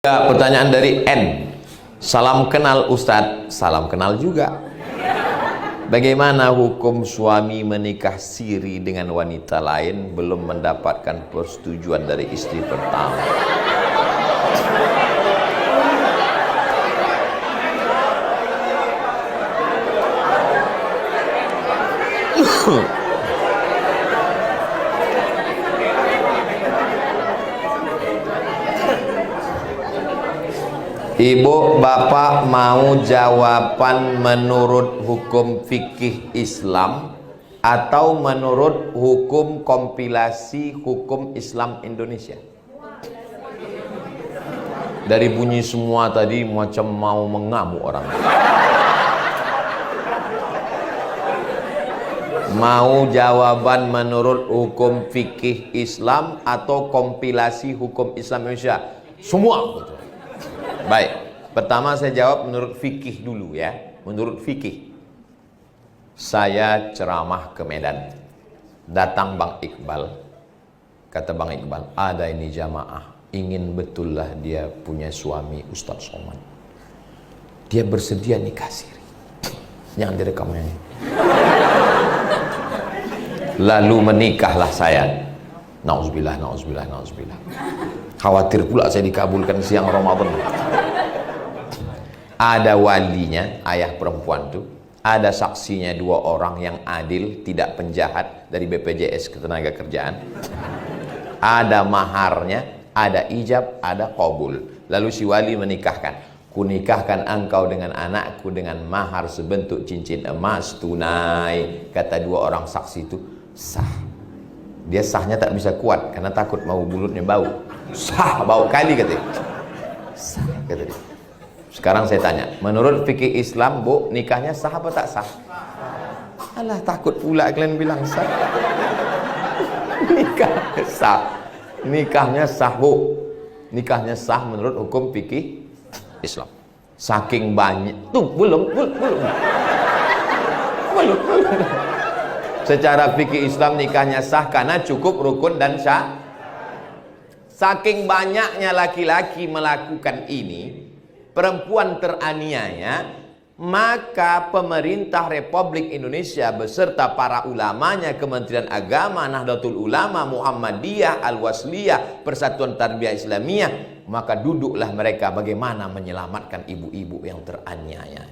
Ya, pertanyaan dari N. Salam kenal Ustadz, salam kenal juga. Bagaimana hukum suami menikah siri dengan wanita lain belum mendapatkan persetujuan dari istri pertama? Ibu, bapak mau jawaban menurut hukum fikih Islam atau menurut hukum kompilasi hukum Islam Indonesia? Dari bunyi semua tadi macam mau mengamuk orang. Mau jawaban menurut hukum fikih Islam atau kompilasi hukum Islam Indonesia? Semua gitu. Baik, pertama saya jawab menurut fikih dulu ya. Menurut fikih, saya ceramah ke Medan. Datang Bang Iqbal. Kata Bang Iqbal, ada ini jamaah, ingin betullah dia punya suami Ustadz Somad. Dia bersedia nikah siri. Jangan direkamnya. Lalu menikahlah saya. Nauzubillah, nauzubillah, nauzubillah. Khawatir pula saya dikabulkan siang Ramadan. Ada walinya, ayah perempuan tuh. Ada saksinya 2 orang yang adil, tidak penjahat dari BPJS Ketenagakerjaan. Ada maharnya, ada ijab, ada qabul. Lalu si wali menikahkan. Kunikahkan engkau dengan anakku dengan mahar sebentuk cincin emas tunai. Kata 2 orang saksi itu sah. Dia sahnya tak bisa kuat karena takut mau mulutnya bau. Sah, bau kali katanya. Sah, kata dia. Sekarang saya tanya, menurut fikih Islam, Bu, nikahnya sah apa tak sah? Alah, takut pula kalian bilang sah. Nikahnya sah. Nikahnya sah, Bu. Nikahnya sah menurut hukum fikih Islam. Saking banyak. Tuh, belum. Secara fikih Islam nikahnya sah karena cukup rukun dan sah. Saking banyaknya laki-laki melakukan ini, perempuan teraniaya, maka pemerintah Republik Indonesia beserta para ulamanya, Kementerian Agama, Nahdlatul Ulama, Muhammadiyah, Al-Wasliyah, Persatuan Tarbiyah Islamiyah, maka duduklah mereka bagaimana menyelamatkan ibu-ibu yang teraniaya.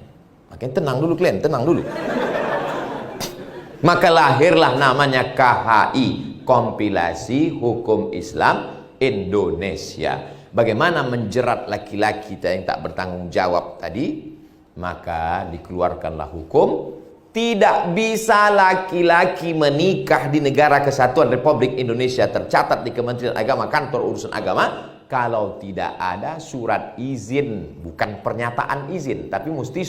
Makanya tenang dulu kalian, tenang dulu. Maka lahirlah namanya KHI, Kompilasi Hukum Islam Indonesia. Bagaimana menjerat laki-laki yang tak bertanggung jawab tadi? Maka dikeluarkanlah hukum, tidak bisa laki-laki menikah di negara kesatuan Republik Indonesia tercatat di Kementerian Agama, Kantor Urusan Agama, kalau tidak ada surat izin, bukan pernyataan izin, tapi mesti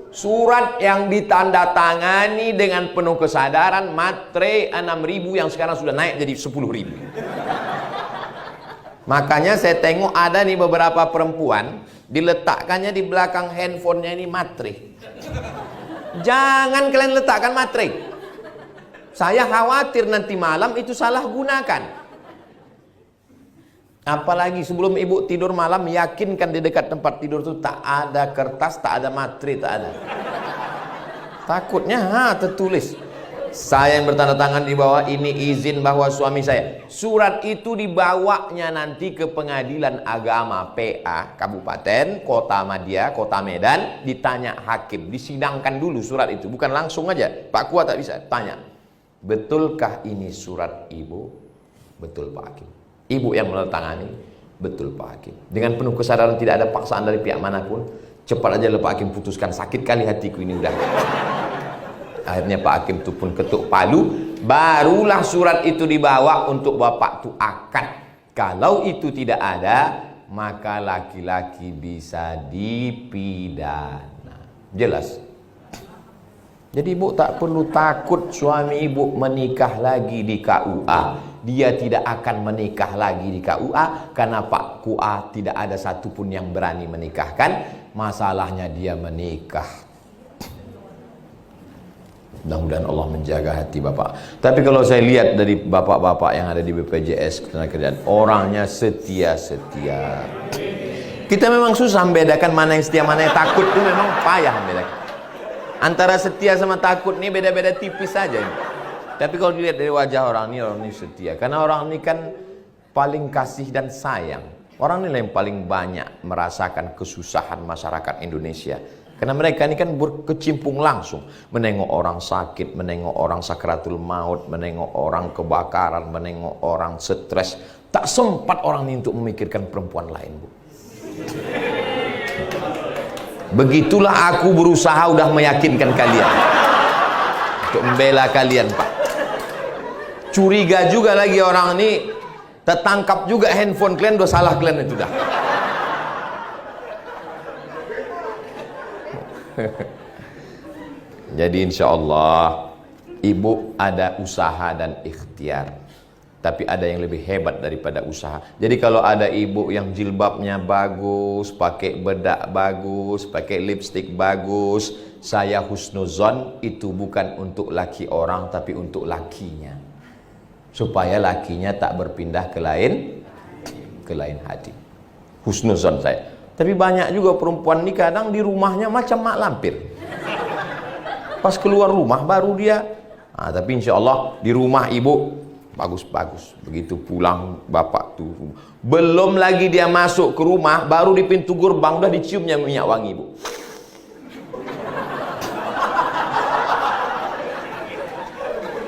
surat yang ditandatangani dengan penuh kesadaran, matre 6.000 yang sekarang sudah naik jadi 10.000. Makanya saya tengok ada nih beberapa perempuan diletakkannya di belakang handphonenya ini matre. Jangan kalian letakkan matre. Saya khawatir nanti malam itu salah gunakan. Apalagi sebelum ibu tidur malam, yakinkan di dekat tempat tidur itu tak ada kertas, tak ada matre, tak ada. Takutnya tertulis. Saya yang bertanda tangan di bawah ini izin bahwa suami saya. Surat itu dibawanya nanti ke Pengadilan Agama PA Kabupaten, Kota Madia, Kota Medan, ditanya hakim, disidangkan dulu surat itu, bukan langsung aja. Pak Kuat tak bisa, tanya. Betulkah ini surat ibu? Betul Pak Hakim. Ibu yang menandatangani, betul Pak Hakim. Dengan penuh kesadaran tidak ada paksaan dari pihak manapun, cepat aja Pak Hakim putuskan, sakit kali hatiku ini udah. Akhirnya Pak Hakim itu pun ketuk palu, barulah surat itu dibawa untuk bapak itu akad. Kalau itu tidak ada, maka laki-laki bisa dipidana. Jelas? Jadi ibu tak perlu takut suami ibu menikah lagi di KUA. Dia tidak akan menikah lagi di KUA karena Pak KUA tidak ada satupun yang berani menikahkan. Masalahnya dia menikah. Mudah-mudahan Allah menjaga hati bapak. Tapi kalau saya lihat dari bapak-bapak yang ada di BPJS Ketenagakerjaan, orangnya setia-setia. Kita memang susah membedakan mana yang setia, mana yang takut. Itu memang payah membedakan. Antara setia sama takut ini beda-beda tipis saja. Tapi kalau dilihat dari wajah orang ini setia. Karena orang ini kan paling kasih dan sayang. Orang ini yang paling banyak merasakan kesusahan masyarakat Indonesia. Karena mereka ini kan berkecimpung langsung. Menengok orang sakit, menengok orang sakratul maut, menengok orang kebakaran, menengok orang stres. Tak sempat orang ini untuk memikirkan perempuan lain, Bu. Begitulah aku berusaha udah meyakinkan kalian untuk membela kalian, Pak. Curiga juga lagi orang ini, tertangkap juga handphone kalian, udah salah kalian itu dah. Jadi insya Allah ibu ada usaha dan ikhtiar. Tapi ada yang lebih hebat daripada usaha. Jadi kalau ada ibu yang jilbabnya bagus, pakai bedak bagus, pakai lipstik bagus, saya husnuzon, itu bukan untuk laki orang tapi untuk lakinya. Supaya lakinya tak berpindah ke lain hati. Husnuzon saya. Tapi banyak juga perempuan ini kadang di rumahnya macam mak lampir. Pas keluar rumah baru dia. Tapi insya Allah di rumah ibu bagus-bagus. Begitu pulang bapak tuh, belum lagi dia masuk ke rumah, baru di pintu gerbang udah diciumnya minyak wangi, Bu.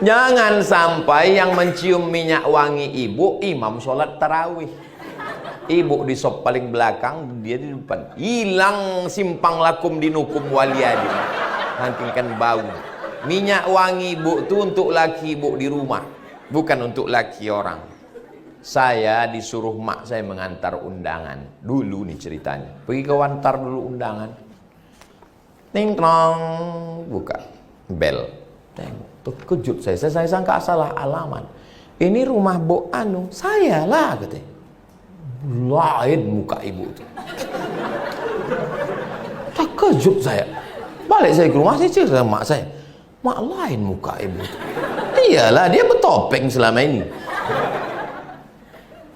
Jangan sampai yang mencium minyak wangi ibu imam sholat tarawih. Ibu di sop paling belakang, dia di depan. Hilang simpang lakum dinukum waliyadi. Nanti kan bau. Minyak wangi ibu itu untuk laki ibu di rumah, bukan untuk laki orang. Saya disuruh mak saya mengantar undangan. Dulu nih ceritanya. Pergi ke wantar dulu undangan. Ting tong, buka bel. Terkejut saya sangka salah alamat. Ini rumah Bu Anu. Saya lah katanya. Lain muka ibu itu. Terkejut saya. Balik saya ke rumah, saya cerita sama mak saya. Mak, lain muka ibu itu. Iyalah, dia bertopeng selama ini.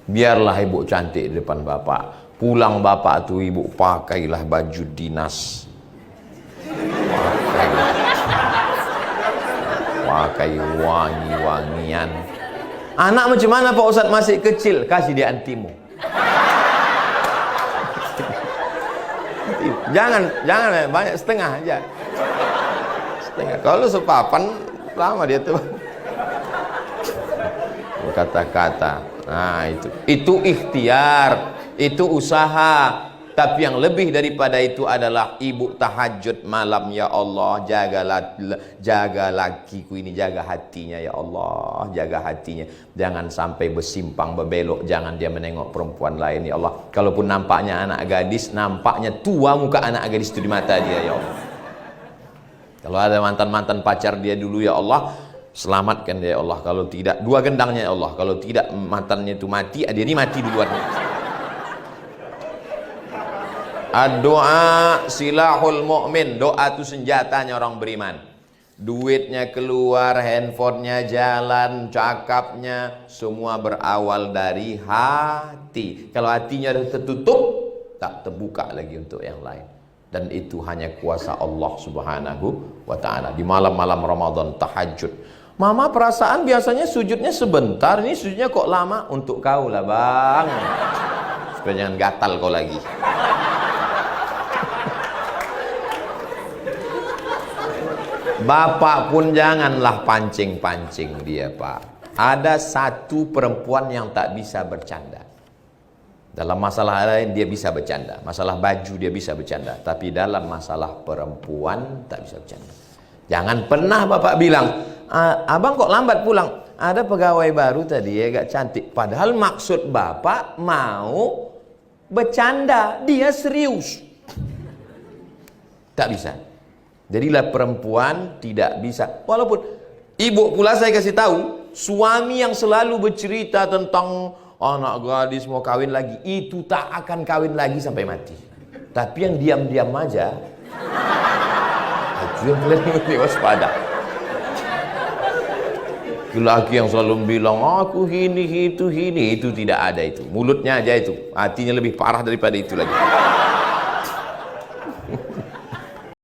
Biarlah ibu cantik di depan bapak. Pulang bapak tuh ibu pakailah baju dinas. Pakai wangi-wangian. Anak macam mana Pak Ustadz masih kecil? Kasih dia antimu. Jangan banyak, setengah aja. Setengah. Kalau sepapan lama dia tuh. Kata-kata. Nah, itu ikhtiar, itu usaha. Tapi yang lebih daripada itu adalah ibu tahajud malam, ya Allah, jaga lakiku ini, jaga hatinya ya Allah, jaga hatinya. Jangan sampai bersimpang berbelok, jangan dia menengok perempuan lain ya Allah. Kalaupun nampaknya anak gadis, nampaknya tua muka anak gadis itu di mata dia ya Allah. Kalau ada mantan-mantan pacar dia dulu ya Allah, selamatkan dia ya Allah. Kalau tidak, dua gendangnya ya Allah. Kalau tidak mantannya itu mati, dia ini mati duluan. Doa silahul mu'min. Doa itu senjatanya orang beriman. Duitnya keluar, handphonenya jalan, cakapnya, semua berawal dari hati. Kalau hatinya sudah tertutup, tak terbuka lagi untuk yang lain. Dan itu hanya kuasa Allah subhanahu wa ta'ala. Di malam-malam Ramadan tahajud. Mama perasaan biasanya sujudnya sebentar, ini sujudnya kok lama? Untuk kau lah bang, supaya jangan gatal kau lagi. Bapak pun janganlah pancing-pancing dia, Pak. Ada satu perempuan yang tak bisa bercanda. Dalam masalah lain dia bisa bercanda. Masalah baju dia bisa bercanda. Tapi dalam masalah perempuan tak bisa bercanda. Jangan pernah Bapak bilang, abang kok lambat pulang? Ada pegawai baru tadi agak cantik. Padahal maksud Bapak mau bercanda. Dia serius. Tak bisa. Jadilah perempuan tidak bisa. Walaupun ibu pula saya kasih tahu, suami yang selalu bercerita tentang anak gadis mau kawin lagi, itu tak akan kawin lagi sampai mati. Tapi yang diam-diam aja, itu yang kalian mesti waspada. Laki yang selalu bilang aku ini itu tidak ada itu. Mulutnya aja itu, hatinya lebih parah daripada itu lagi.